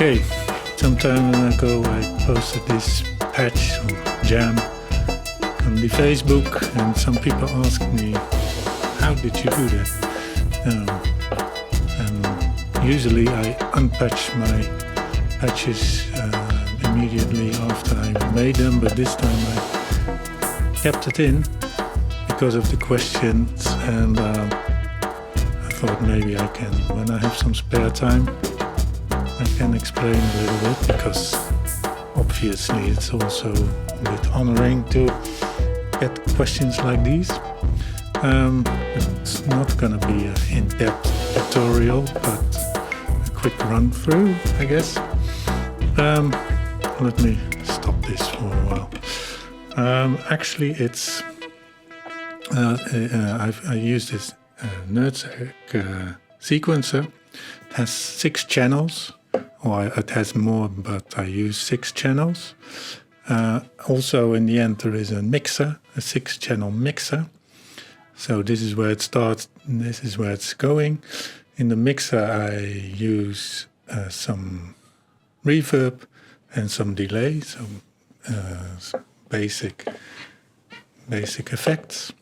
Okay, some time ago I posted this patch or jam on the Facebook, and some people asked me, how did you do that? And usually I unpatch my patches immediately after I made them, but this time I kept it in because of the questions, and I thought maybe I can, when I have some spare time, I can explain a little bit, because obviously it's also a bit honoring to get questions like these. It's not gonna be an in-depth tutorial, but a quick run through, I guess. Let me stop this for a while. Actually, it's I use this Nerdsack sequencer. It has 6 channels, or it has more, but I use 6 channels. Also, in the end, there is a mixer, a 6-channel mixer. So this is where it starts, and this is where it's going. In the mixer, I use some reverb and some delay, some basic effects.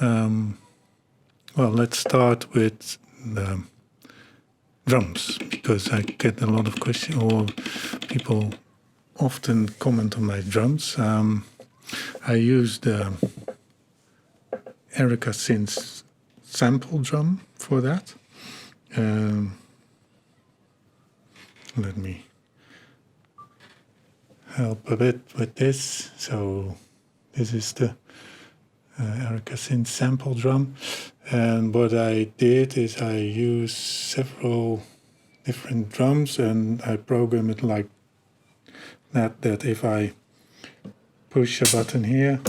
Well, let's start with the drums, because I get a lot of questions, or people often comment on my drums. I use the Erica Synth sample drum for that. Let me help a bit with this. So this is the Erica Synth sample drum, and what I did is I used several different drums, and I program it like that if I push a button here,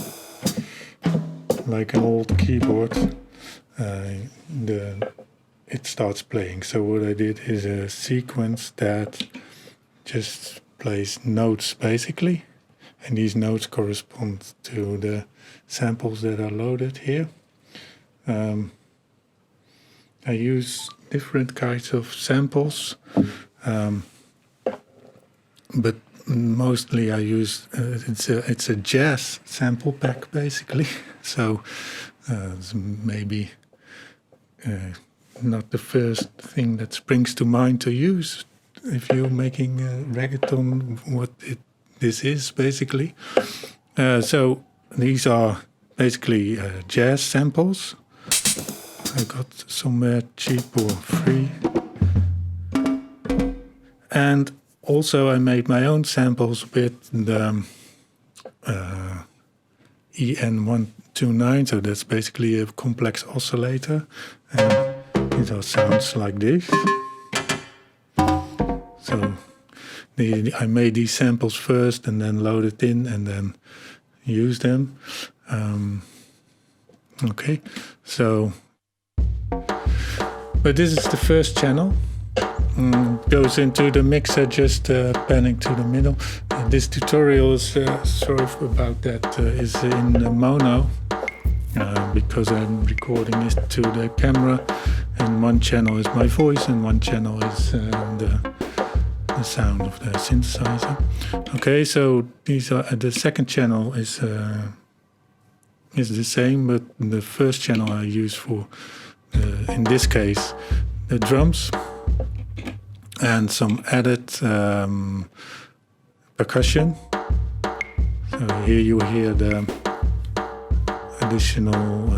like an old keyboard, it starts playing. So what I did is a sequence that just plays notes basically, and these notes correspond to the samples that are loaded here. I use different kinds of samples, but mostly I use it's a jazz sample pack basically. So it's maybe not the first thing that springs to mind to use if you're making reggaeton. This is basically. So these are basically jazz samples. I got somewhere cheap or free. And also I made my own samples with the EN129, so that's basically a complex oscillator. And it all sounds like this. So I made these samples first and then loaded in and then used them. Okay, so, but this is the first channel. Goes into the mixer, just panning to the middle. This tutorial is sorry about that, is in mono, because I'm recording this to the camera, and one channel is my voice and one channel is the sound of the synthesizer. Okay, so these are the second channel is the same, but the first channel I use for in this case the drums and some added percussion. So here you hear the additional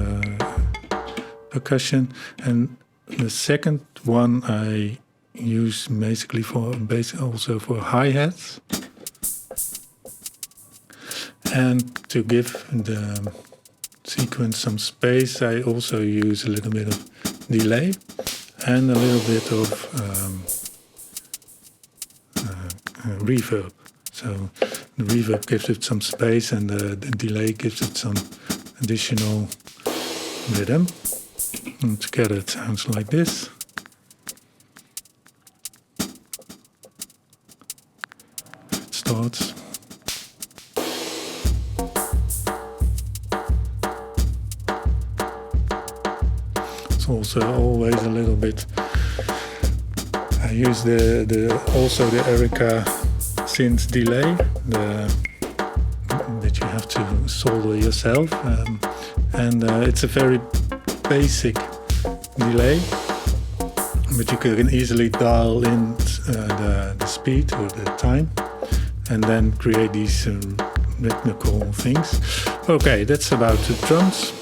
percussion, and the second one I use basically also for hi-hats, and to give the sequence some space I also use a little bit of delay and a little bit of reverb. So the reverb gives it some space, and the delay gives it some additional rhythm, and together it sounds like this. It starts. It's also always a little bit, I use also the Erica synth delay that you have to solder yourself, and it's a very basic delay, but you can easily dial in the speed or the time, and then create these rhythmical things. Okay, that's about the drums.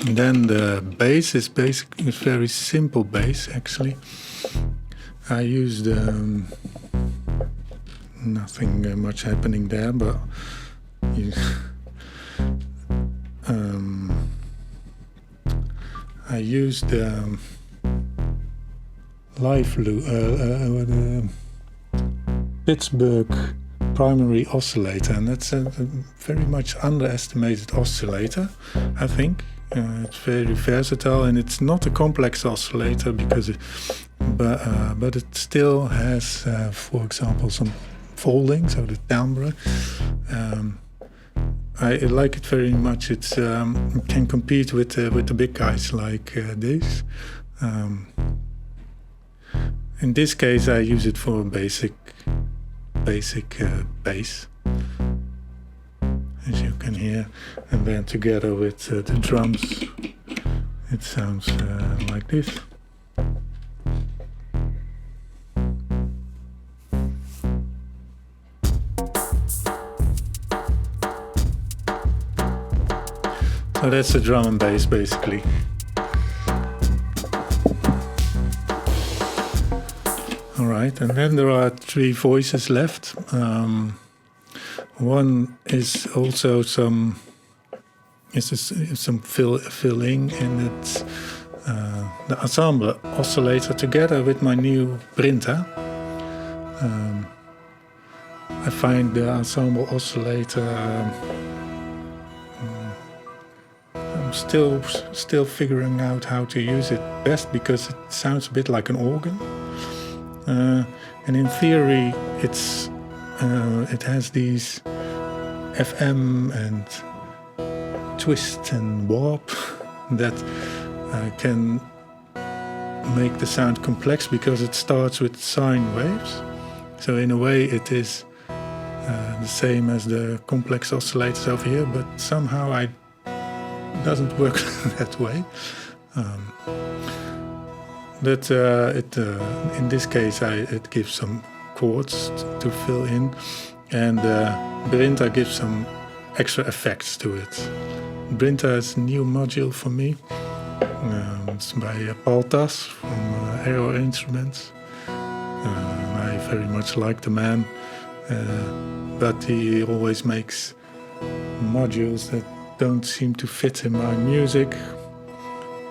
And then the bass is very simple bass actually. I used nothing much happening there, but I used live loop, Pittsburgh primary oscillator, and that's a very much underestimated oscillator, I think. It's very versatile, and it's not a complex oscillator but it still has, for example, some folding, so the timbre. I like it very much. It can compete with the big guys like this. In this case, I use it for basic bass, as you can hear, and then together with the drums, it sounds like this. So that's the drum and bass basically. Alright, and then there are 3 voices left. One is also some filling, and it's the ensemble oscillator together with my new printer. I find the ensemble oscillator I'm still figuring out how to use it best, because it sounds a bit like an organ. And in theory, it has these FM and twist and warp that can make the sound complex, because it starts with sine waves. So in a way, it is the same as the complex oscillators over here, but somehow it doesn't work that way. In this case, it gives some chords to fill in, and Brinta gives some extra effects to it. Brinta is a new module for me. It's by Paul Tas from Aero Instruments. I very much like the man, but he always makes modules that don't seem to fit in my music.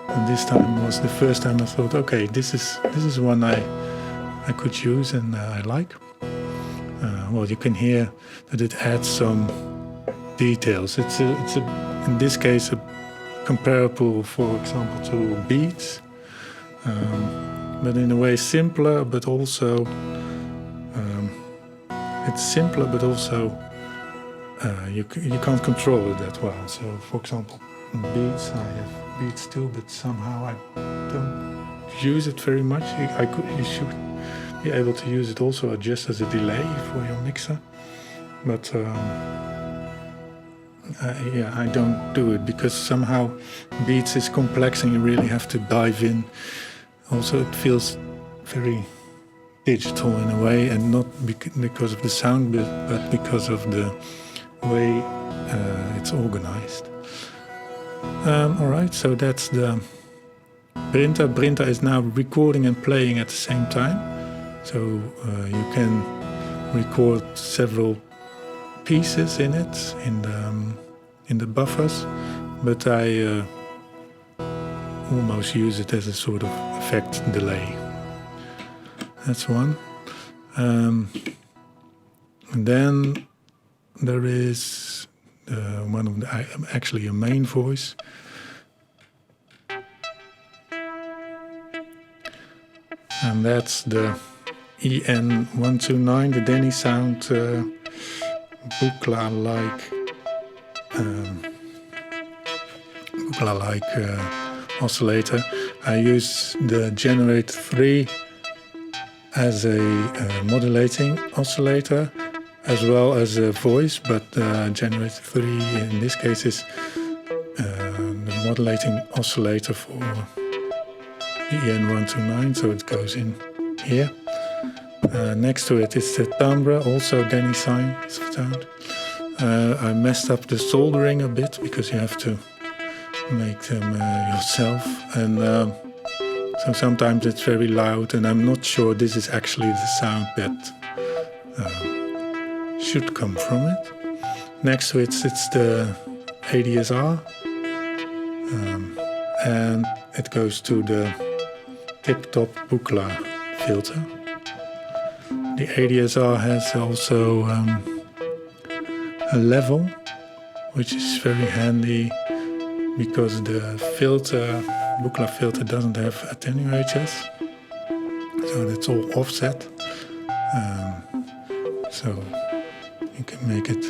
And this time was the first time I thought, okay, this is one I could use and I like. Well, you can hear that it adds some details. It's in this case comparable, for example, to beats, but in a way simpler, but also it's simpler, but also you can't control it that well. So, for example, in beats, I have beats too, but somehow I don't use it very much. You should be able to use it also just as a delay for your mixer, but I don't do it, because somehow beats is complex and you really have to dive in. Also, it feels very digital in a way, and not because of the sound, but because of the way it's organized. Alright, so that's the Brinta. Brinta is now recording and playing at the same time. So you can record several pieces in it, in the buffers, but I almost use it as a sort of effect delay. That's one. And then there is actually a main voice. And that's the EN129, the Denny Sound Buchla-like oscillator. I use the Generate 3 as a modulating oscillator as well as a voice, but Generator 3 in this case is the modulating oscillator for the EN129, so it goes in here. Next to it is the timbre, also Denny sign sound. I messed up the soldering a bit because you have to make them yourself, and so sometimes it's very loud, and I'm not sure this is actually the sound that should come from it. Next to it it's the ADSR, and it goes to the tip-top Buchla filter. The ADSR has also a level, which is very handy because the Buchla filter doesn't have attenuators, so that's all offset. So you can make it.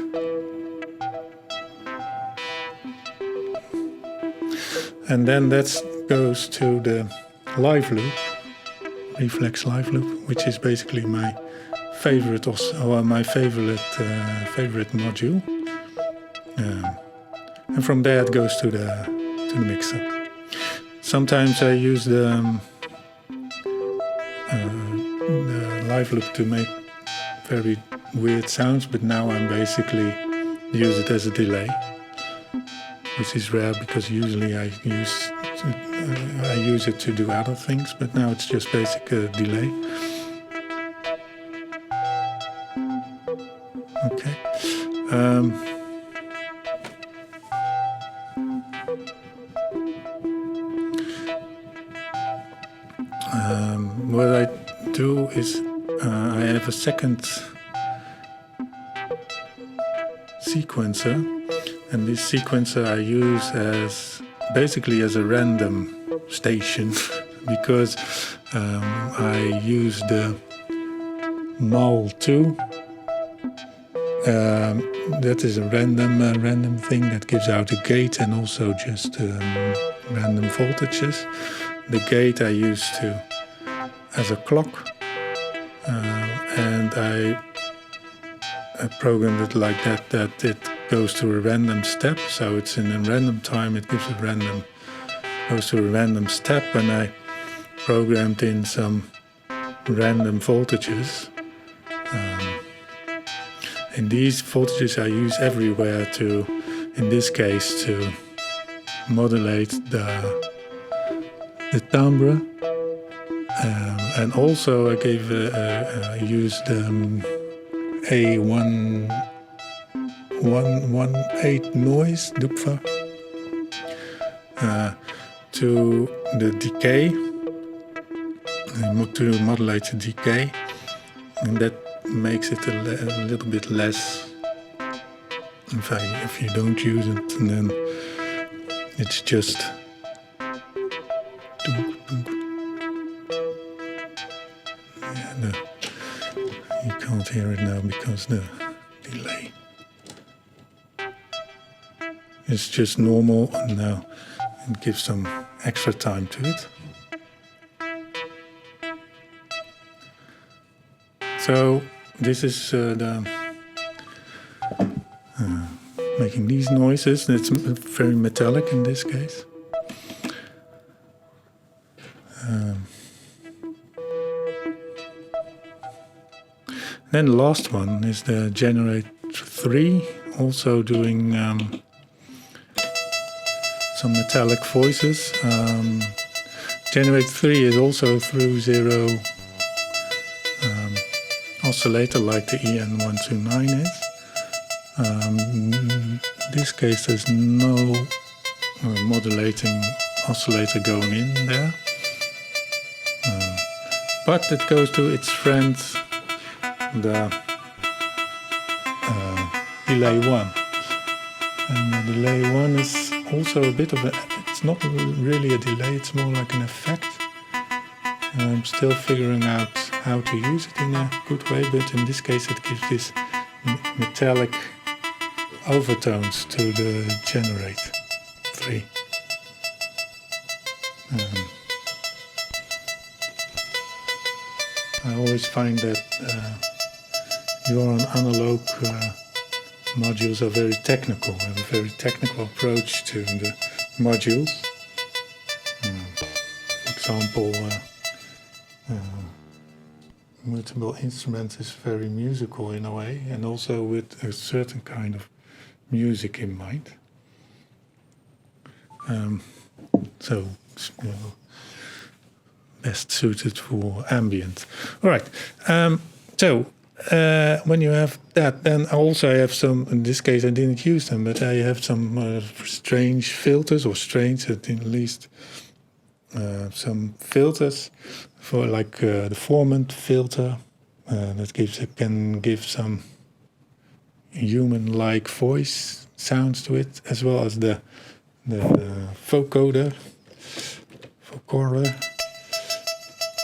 And then that goes to the live loop, reflex live loop, which is basically my favorite favorite module. And from there it goes to the mixer. Sometimes I use the live loop to make very weird sounds, but now I'm basically use it as a delay, which is rare because usually I use it to do other things, but now it's just basic delay. Okay. What I do is I have a second sequencer, and this sequencer I use as basically as a random station because I use the MAL2. That is a random thing that gives out a gate and also just random voltages. The gate I use as a clock, and I programmed it like that it goes to a random step, so it's in a random time, it goes to a random step, and I programmed in some random voltages. And these voltages I use everywhere in this case, to modulate the timbre. And also I used A118 noise, Dupfa, to the decay, to modulate the decay, and that makes it a little bit less. If you don't use it, and then it's just you can't hear it now because the delay. It's just normal, and now it gives some extra time to it. So this is making these noises. It's very metallic in this case. Then the last one is the Generator 3, also doing some metallic voices. Generator 3 is also through zero oscillator like the EN129 is. In this case there's no modulating oscillator going in there. But it goes to its friend, the delay 1. And the delay 1 is also a bit of it's not really a delay, it's more like an effect. And I'm still figuring out how to use it in a good way, but in this case it gives this metallic overtones to the Generator 3. I always find that your analog modules are very technical, have a very technical approach to the modules. For example, multiple instruments is very musical in a way, and also with a certain kind of music in mind. So, best suited for ambient. All right. When you have that, then also I have some, in this case I didn't use them, but I have some strange filters, or strange at least some filters for like the Formant filter that can give some human-like voice sounds to it, as well as the vocoder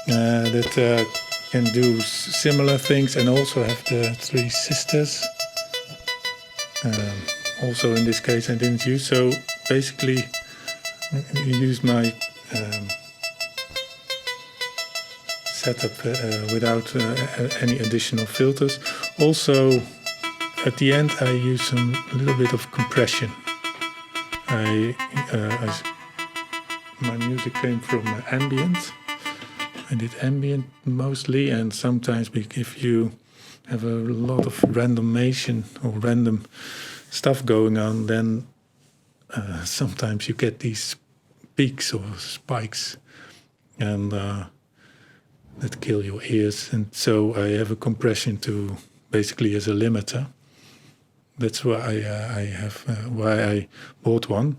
that can do similar things, and also have the three sisters. Also in this case I didn't use, so basically I used my setup without any additional filters. Also at the end I use a little bit of compression. My music came from ambient. I did ambient mostly, and sometimes if you have a lot of randomation or random stuff going on, then sometimes you get these peaks or spikes, and that kill your ears. And so I have a compression to basically as a limiter. That's why why I bought one.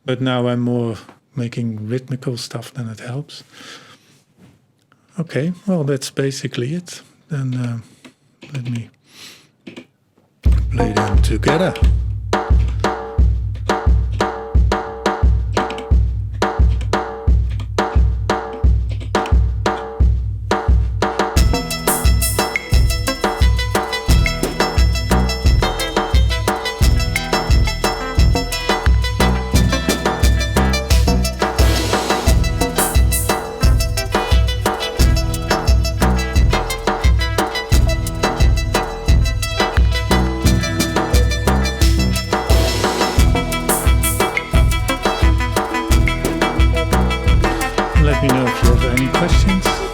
But now I'm more making rhythmical stuff, then it helps. Okay, well, that's basically it. Then let me play them together. Let me know if you have any questions.